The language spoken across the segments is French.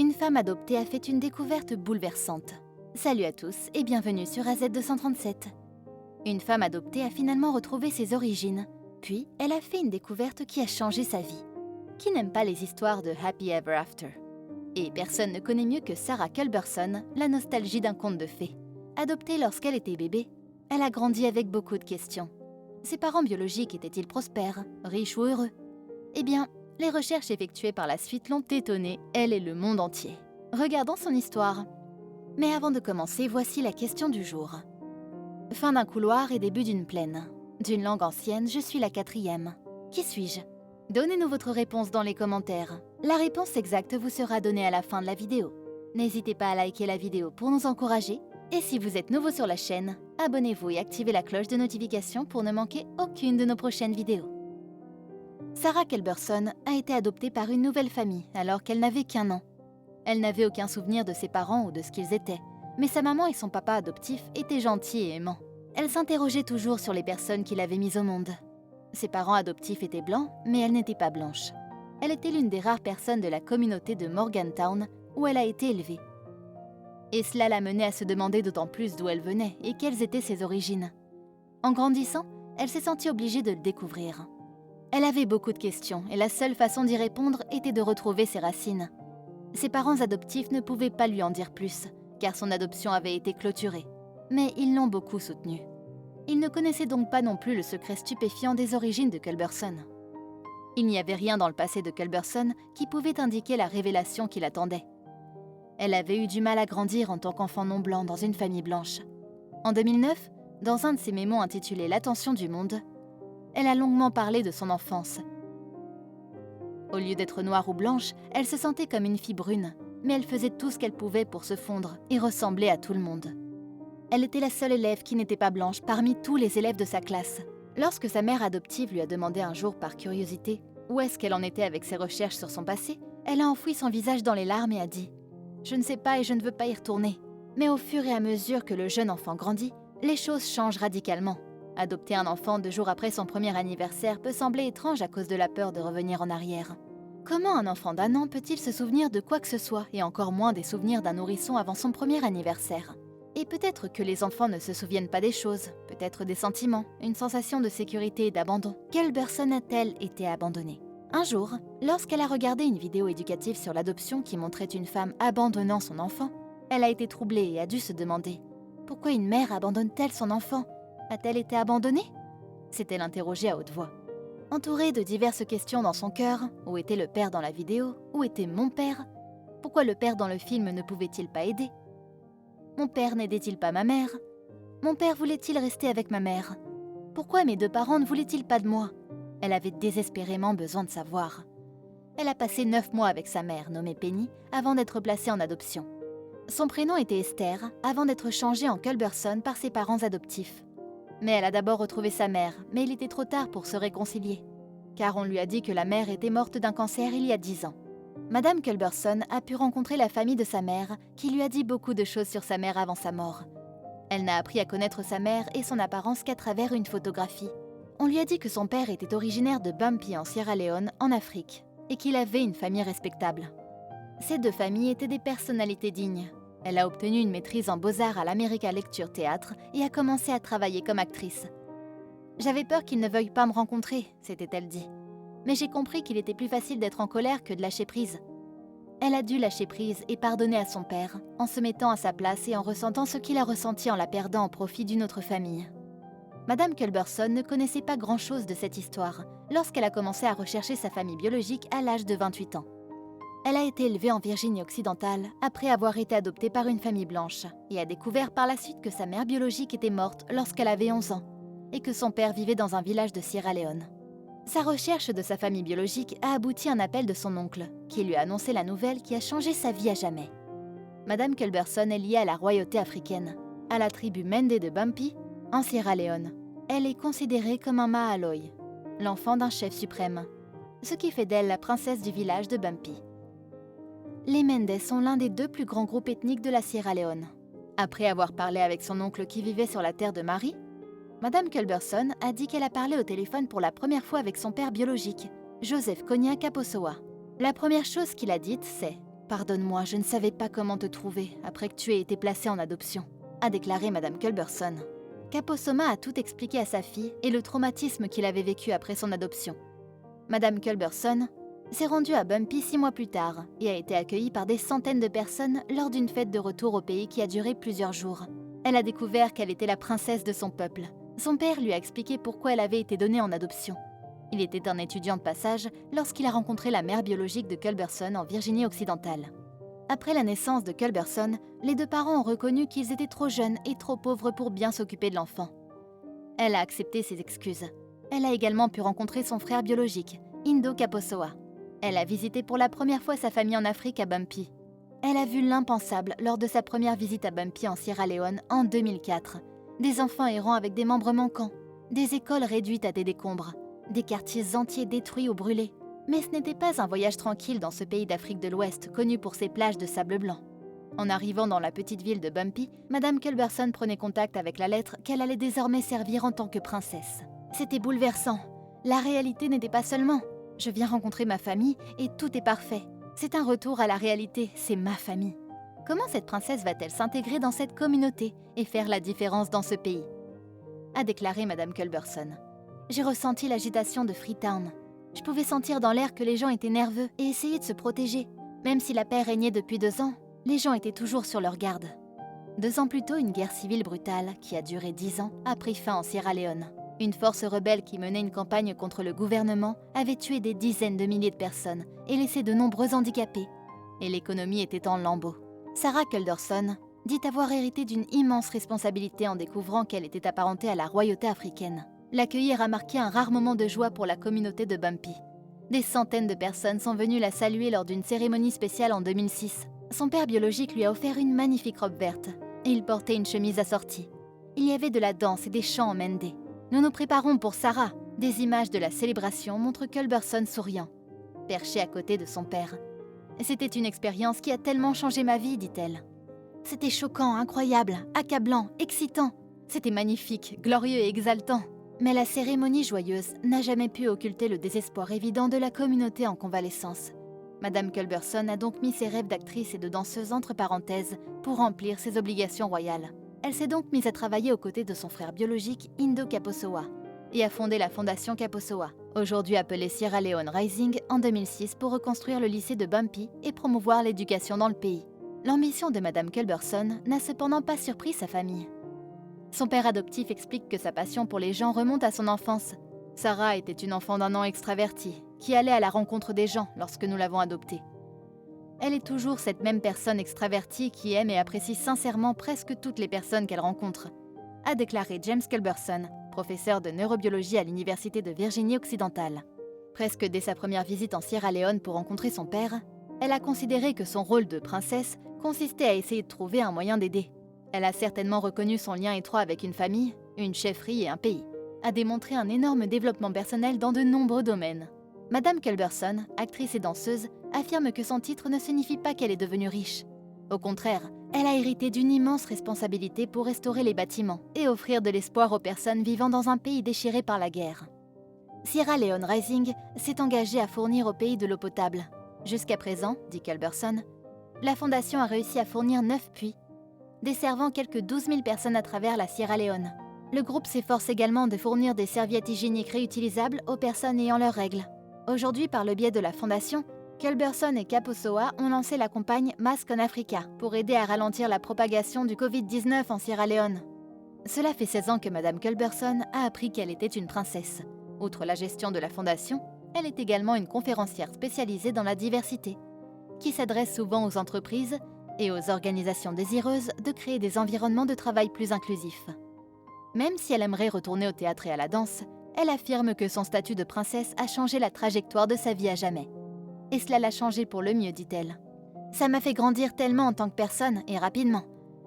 Une femme adoptée a fait une découverte bouleversante. Salut à tous et bienvenue sur AZ237. Une femme adoptée a finalement retrouvé ses origines, puis elle a fait une découverte qui a changé sa vie. Qui n'aime pas les histoires de Happy Ever After? Et personne ne connaît mieux que Sarah Culberson la nostalgie d'un conte de fées. Adoptée lorsqu'elle était bébé, elle a grandi avec beaucoup de questions. Ses parents biologiques étaient-ils prospères, riches ou heureux? Eh bien, les recherches effectuées par la suite l'ont étonnée, elle et le monde entier. Regardons son histoire. Mais avant de commencer, voici la question du jour. Fin d'un couloir et début d'une plaine. D'une langue ancienne, je suis la 4e. Qui suis-je? Donnez-nous votre réponse dans les commentaires. La réponse exacte vous sera donnée à la fin de la vidéo. N'hésitez pas à liker la vidéo pour nous encourager. Et si vous êtes nouveau sur la chaîne, abonnez-vous et activez la cloche de notification pour ne manquer aucune de nos prochaines vidéos. Sarah Culberson a été adoptée par une nouvelle famille alors qu'elle n'avait qu'1 an. Elle n'avait aucun souvenir de ses parents ou de ce qu'ils étaient, mais sa maman et son papa adoptif étaient gentils et aimants. Elle s'interrogeait toujours sur les personnes qui l'avaient mise au monde. Ses parents adoptifs étaient blancs, mais elle n'était pas blanche. Elle était l'une des rares personnes de la communauté de Morgantown où elle a été élevée. Et cela l'a menée à se demander d'autant plus d'où elle venait et quelles étaient ses origines. En grandissant, elle s'est sentie obligée de le découvrir. Elle avait beaucoup de questions et la seule façon d'y répondre était de retrouver ses racines. Ses parents adoptifs ne pouvaient pas lui en dire plus, car son adoption avait été clôturée. Mais ils l'ont beaucoup soutenue. Ils ne connaissaient donc pas non plus le secret stupéfiant des origines de Culberson. Il n'y avait rien dans le passé de Culberson qui pouvait indiquer la révélation qui l'attendait. Elle avait eu du mal à grandir en tant qu'enfant non blanc dans une famille blanche. En 2009, dans un de ses mémos intitulé « L'attention du monde », elle a longuement parlé de son enfance. Au lieu d'être noire ou blanche, elle se sentait comme une fille brune, mais elle faisait tout ce qu'elle pouvait pour se fondre et ressembler à tout le monde. Elle était la seule élève qui n'était pas blanche parmi tous les élèves de sa classe. Lorsque sa mère adoptive lui a demandé un jour par curiosité où est-ce qu'elle en était avec ses recherches sur son passé, elle a enfoui son visage dans les larmes et a dit « Je ne sais pas et je ne veux pas y retourner ». Mais au fur et à mesure que le jeune enfant grandit, les choses changent radicalement. Adopter un enfant 2 jours après son premier anniversaire peut sembler étrange à cause de la peur de revenir en arrière. Comment un enfant d'1 an peut-il se souvenir de quoi que ce soit, et encore moins des souvenirs d'un nourrisson avant son premier anniversaire? Et peut-être que les enfants ne se souviennent pas des choses, peut-être des sentiments, une sensation de sécurité et d'abandon. Culberson a-t-elle été abandonnée? Un jour, lorsqu'elle a regardé une vidéo éducative sur l'adoption qui montrait une femme abandonnant son enfant, elle a été troublée et a dû se demander « Pourquoi une mère abandonne-t-elle son enfant? A-t-elle été abandonnée ?» s'est-elle interrogée à haute voix. Entourée de diverses questions dans son cœur, où était le père dans la vidéo? Où était mon père? Pourquoi le père dans le film ne pouvait-il pas aider? Mon père n'aidait-il pas ma mère? Mon père voulait-il rester avec ma mère? Pourquoi mes 2 parents ne voulaient-ils pas de moi? Elle avait désespérément besoin de savoir. Elle a passé 9 mois avec sa mère, nommée Penny, avant d'être placée en adoption. Son prénom était Esther, avant d'être changé en Culberson par ses parents adoptifs. Mais elle a d'abord retrouvé sa mère, mais il était trop tard pour se réconcilier. Car on lui a dit que la mère était morte d'un cancer il y a 10 ans. Madame Culberson a pu rencontrer la famille de sa mère, qui lui a dit beaucoup de choses sur sa mère avant sa mort. Elle n'a appris à connaître sa mère et son apparence qu'à travers une photographie. On lui a dit que son père était originaire de Bumpy en Sierra Leone, en Afrique, et qu'il avait une famille respectable. Ces 2 familles étaient des personnalités dignes. Elle a obtenu une maîtrise en beaux-arts à l'America Lecture Théâtre et a commencé à travailler comme actrice. « J'avais peur qu'il ne veuille pas me rencontrer », s'était-elle dit. Mais j'ai compris qu'il était plus facile d'être en colère que de lâcher prise. Elle a dû lâcher prise et pardonner à son père, en se mettant à sa place et en ressentant ce qu'il a ressenti en la perdant au profit d'une autre famille. Madame Culberson ne connaissait pas grand-chose de cette histoire lorsqu'elle a commencé à rechercher sa famille biologique à l'âge de 28 ans. Elle a été élevée en Virginie occidentale après avoir été adoptée par une famille blanche et a découvert par la suite que sa mère biologique était morte lorsqu'elle avait 11 ans et que son père vivait dans un village de Sierra Leone. Sa recherche de sa famille biologique a abouti à un appel de son oncle qui lui a annoncé la nouvelle qui a changé sa vie à jamais. Madame Culberson est liée à la royauté africaine, à la tribu Mende de Bumpy, en Sierra Leone. Elle est considérée comme un Mahaloy, l'enfant d'un chef suprême, ce qui fait d'elle la princesse du village de Bumpy. Les Mendes sont l'un des 2 plus grands groupes ethniques de la Sierra Leone. Après avoir parlé avec son oncle qui vivait sur la terre de Marie, Madame Culberson a dit qu'elle a parlé au téléphone pour la première fois avec son père biologique, Joseph Konya Kaposoa. La première chose qu'il a dite, c'est Pardonne-moi, je ne savais pas comment te trouver après que tu aies été placée en adoption, a déclaré Madame Culberson. Kaposoma a tout expliqué à sa fille et le traumatisme qu'il avait vécu après son adoption. Madame Culberson s'est rendue à Bumpy 6 mois plus tard et a été accueillie par des centaines de personnes lors d'une fête de retour au pays qui a duré plusieurs jours. Elle a découvert qu'elle était la princesse de son peuple. Son père lui a expliqué pourquoi elle avait été donnée en adoption. Il était un étudiant de passage lorsqu'il a rencontré la mère biologique de Culberson en Virginie occidentale. Après la naissance de Culberson, les deux parents ont reconnu qu'ils étaient trop jeunes et trop pauvres pour bien s'occuper de l'enfant. Elle a accepté ses excuses. Elle a également pu rencontrer son frère biologique, Indo Kaposoa. Elle a visité pour la première fois sa famille en Afrique à Bumpy. Elle a vu l'impensable lors de sa première visite à Bumpy en Sierra Leone en 2004. Des enfants errants avec des membres manquants, des écoles réduites à des décombres, des quartiers entiers détruits ou brûlés. Mais ce n'était pas un voyage tranquille dans ce pays d'Afrique de l'Ouest connu pour ses plages de sable blanc. En arrivant dans la petite ville de Bumpy, Madame Culberson prenait contact avec la lettre qu'elle allait désormais servir en tant que princesse. C'était bouleversant. La réalité n'était pas seulement « je viens rencontrer ma famille et tout est parfait ». C'est un retour à la réalité, c'est ma famille. Comment cette princesse va-t-elle s'intégrer dans cette communauté et faire la différence dans ce pays ? A déclaré Madame Culberson. J'ai ressenti l'agitation de Freetown. Je pouvais sentir dans l'air que les gens étaient nerveux et essayaient de se protéger. Même si la paix régnait depuis 2 ans, les gens étaient toujours sur leur garde. 2 ans plus tôt, une guerre civile brutale, qui a duré 10 ans, a pris fin en Sierra Leone. Une force rebelle qui menait une campagne contre le gouvernement avait tué des dizaines de milliers de personnes et laissé de nombreux handicapés. Et l'économie était en lambeaux. Sarah Culberson dit avoir hérité d'une immense responsabilité en découvrant qu'elle était apparentée à la royauté africaine. L'accueillir a marqué un rare moment de joie pour la communauté de Bumpy. Des centaines de personnes sont venues la saluer lors d'une cérémonie spéciale en 2006. Son père biologique lui a offert une magnifique robe verte et il portait une chemise assortie. Il y avait de la danse et des chants en mendé. Nous nous préparons pour Sarah. Des images de la célébration montrent Culberson souriant, perché à côté de son père. C'était une expérience qui a tellement changé ma vie, dit-elle. C'était choquant, incroyable, accablant, excitant. C'était magnifique, glorieux et exaltant. Mais la cérémonie joyeuse n'a jamais pu occulter le désespoir évident de la communauté en convalescence. Madame Culberson a donc mis ses rêves d'actrice et de danseuse entre parenthèses pour remplir ses obligations royales. Elle s'est donc mise à travailler aux côtés de son frère biologique Indo Kaposoa et a fondé la fondation Kaposoa, aujourd'hui appelée Sierra Leone Rising, en 2006 pour reconstruire le lycée de Bumpy et promouvoir l'éducation dans le pays. L'ambition de Madame Culberson n'a cependant pas surpris sa famille. Son père adoptif explique que sa passion pour les gens remonte à son enfance. Sarah était une enfant d'1 an extravertie, qui allait à la rencontre des gens lorsque nous l'avons adoptée. Elle est toujours cette même personne extravertie qui aime et apprécie sincèrement presque toutes les personnes qu'elle rencontre, a déclaré James Culberson, professeur de neurobiologie à l'Université de Virginie occidentale. Presque dès sa première visite en Sierra Leone pour rencontrer son père, elle a considéré que son rôle de princesse consistait à essayer de trouver un moyen d'aider. Elle a certainement reconnu son lien étroit avec une famille, une chefferie et un pays, a démontré un énorme développement personnel dans de nombreux domaines. Madame Culberson, actrice et danseuse, affirme que son titre ne signifie pas qu'elle est devenue riche. Au contraire, elle a hérité d'une immense responsabilité pour restaurer les bâtiments et offrir de l'espoir aux personnes vivant dans un pays déchiré par la guerre. Sierra Leone Rising s'est engagée à fournir au pays de l'eau potable. Jusqu'à présent, dit Culberson, la fondation a réussi à fournir 9 puits, desservant quelques 12 000 personnes à travers la Sierra Leone. Le groupe s'efforce également de fournir des serviettes hygiéniques réutilisables aux personnes ayant leurs règles. Aujourd'hui, par le biais de la fondation, Culberson et Kaposoa ont lancé la campagne Mask on Africa pour aider à ralentir la propagation du Covid-19 en Sierra Leone. Cela fait 16 ans que Madame Culberson a appris qu'elle était une princesse. Outre la gestion de la fondation, elle est également une conférencière spécialisée dans la diversité, qui s'adresse souvent aux entreprises et aux organisations désireuses de créer des environnements de travail plus inclusifs. Même si elle aimerait retourner au théâtre et à la danse, elle affirme que son statut de princesse a changé la trajectoire de sa vie à jamais. Et cela l'a changé pour le mieux, dit-elle. Ça m'a fait grandir tellement en tant que personne, et rapidement.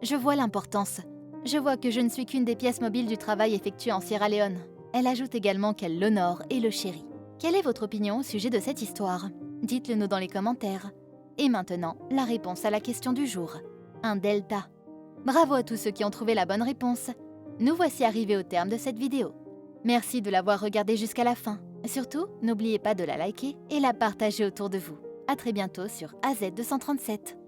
Je vois l'importance. Je vois que je ne suis qu'une des pièces mobiles du travail effectué en Sierra Leone. Elle ajoute également qu'elle l'honore et le chérit. Quelle est votre opinion au sujet de cette histoire ? Dites-le nous dans les commentaires. Et maintenant, la réponse à la question du jour. Un delta. Bravo à tous ceux qui ont trouvé la bonne réponse. Nous voici arrivés au terme de cette vidéo. Merci de l'avoir regardée jusqu'à la fin. Surtout, n'oubliez pas de la liker et la partager autour de vous. À très bientôt sur AZ237.